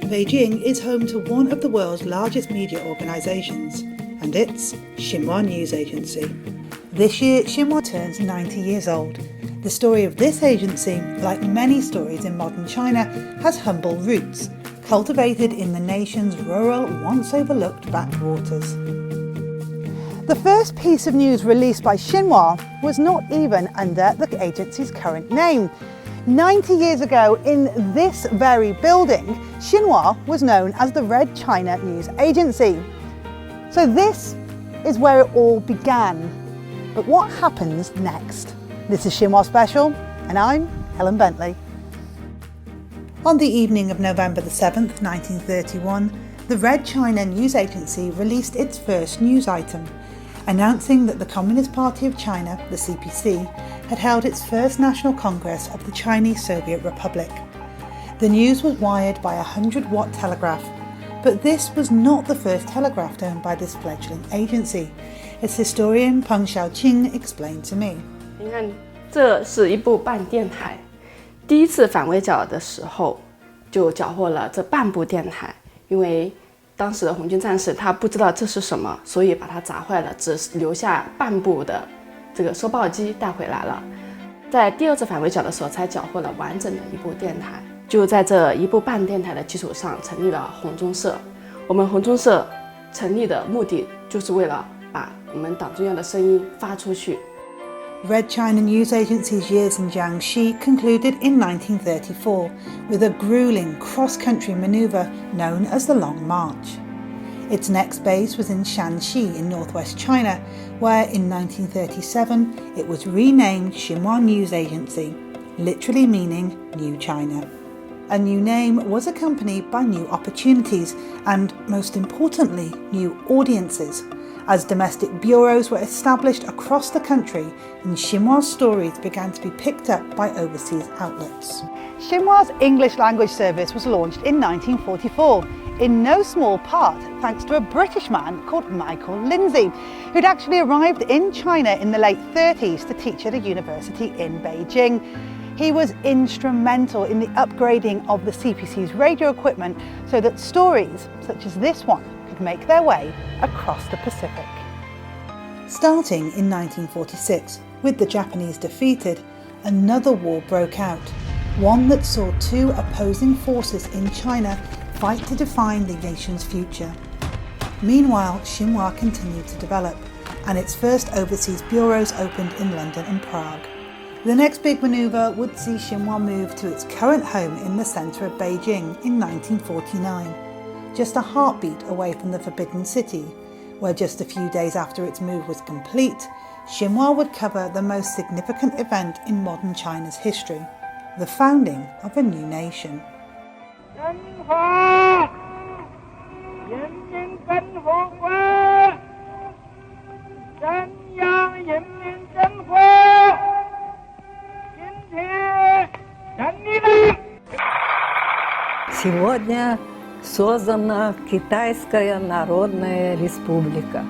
Beijing is home to one of the world's largest media organisations, and it's Xinhua News Agency. This year, Xinhua turns 90 years old. The story of this agency, like many stories in modern China, has humble roots, cultivated in the nation's rural, once overlooked backwaters. The first piece of news released by Xinhua was not even under the agency's current name. 90 years ago, in this very building, Xinhua was known as the Red China News Agency. So this is where it all began. But what happens next? This is Xinhua Special, and I'm Helen Bentley. On the evening of November the 7th, 1931, the Red China News Agency released its first news item, announcing that the Communist Party of China, the CPC, had held its first National Congress of the Chinese Soviet Republic. The news was wired by a 100-watt telegraph, but this was not the first telegraph owned by this fledgling agency, as historian Peng Xiaoqing explained to me. 你看，这是一部半电台。第一次反围剿的时候，就缴获了这半部电台，因为当时的红军战士他不知道这是什么，所以把它砸坏了，只留下半部的这个收报机带回来了。在第二次反围剿的时候，才缴获了完整的一部电台。就在这一部半电台的基础上，成立了红中社。我们红中社成立的目的，就是为了把我们党中央的声音发出去。Red China News Agency's years in Jiangxi concluded in 1934 with a grueling cross-country manoeuvre known as the Long March. Its next base was in Shanxi in northwest China, where in 1937 it was renamed Xinhua News Agency, literally meaning New China. A new name was accompanied by new opportunities and, most importantly, new audiences, as domestic bureaus were established across the country and Xinhua's stories began to be picked up by overseas outlets. Xinhua's English language service was launched in 1944, in no small part thanks to a British man called Michael Lindsay, who'd actually arrived in China in the late 30s to teach at a university in Beijing. He was instrumental in the upgrading of the CPC's radio equipment so that stories such as this one could make their way across the Pacific. Starting in 1946, with the Japanese defeated, another war broke out, one that saw two opposing forces in China fight to define the nation's future. Meanwhile, Xinhua continued to develop, and its first overseas bureaus opened in London and Prague. The next big manoeuvre would see Xinhua move to its current home in the centre of Beijing in 1949, just a heartbeat away from the Forbidden City, where just a few days after its move was complete, Xinhua would cover the most significant event in modern China's history, the founding of a new nation. Сегодня создана Китайская Народная Республика.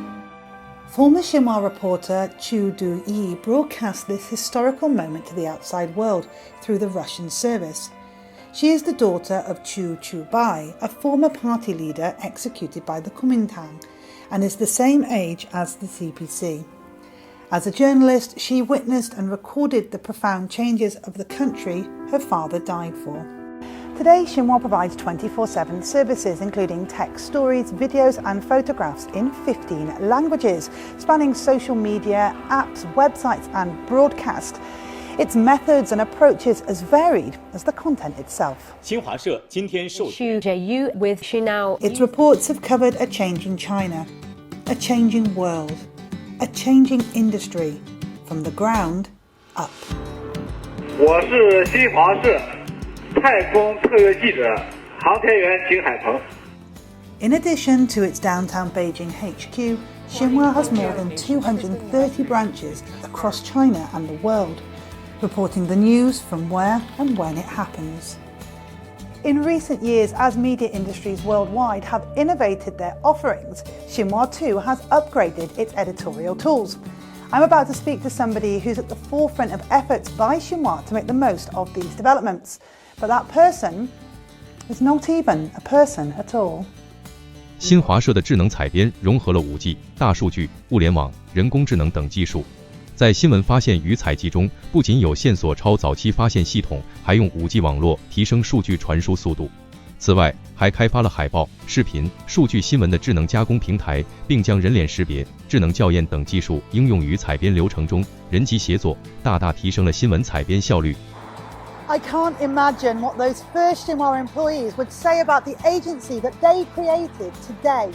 Former Xinhua reporter Chu Du-yi broadcast this historical moment to the outside world through the Russian service. She is the daughter of Chu Chubai, a former party leader executed by the Kuomintang, and is the same age as the CPC. As a journalist, she witnessed and recorded the profound changes of the country her father died for. Today, Xinhua provides 24/7 services, including text stories, videos and photographs in 15 languages, spanning social media, apps, websites and broadcast. Its methods and approaches as varied as the content itself. Its reports have covered a changing China, a changing world, a changing industry, from the ground up. 我是新华社太空特约记者航天员景海鹏。 In addition to its downtown Beijing HQ, Xinhua has more than 230 branches across China and the world, reporting the news from where and when it happens. In recent years, as media industries worldwide have innovated their offerings, Xinhua too has upgraded its editorial tools. I'm about to speak to somebody who's at the forefront of efforts by Xinhua to make the most of these developments. But that person There's not even a person at all. 新华社的智能采编融合了5G、大数据、物联网、人工智能等技术，在新闻发现与采集中，不仅有线索超早期发现系统，还用5G 网络提升数据传输速度。此外，还开发了海报、视频、数据新闻的智能加工平台，并将人脸识别、智能校验等技术应用于采编流程中，人机协作，大大提升了新闻采编效率。I can't imagine what those first Xinhua employees would say about the agency that they created today.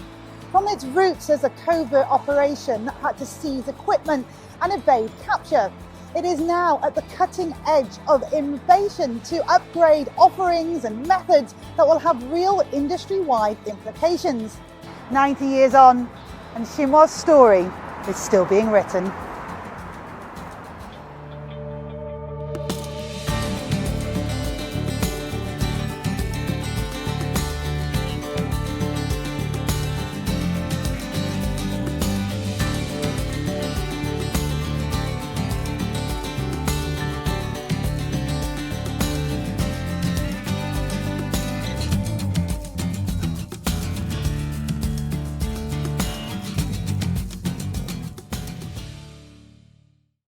From its roots as a covert operation that had to seize equipment and evade capture, it is now at the cutting edge of innovation to upgrade offerings and methods that will have real industry-wide implications. 90 years on, and Xinhua's story is still being written.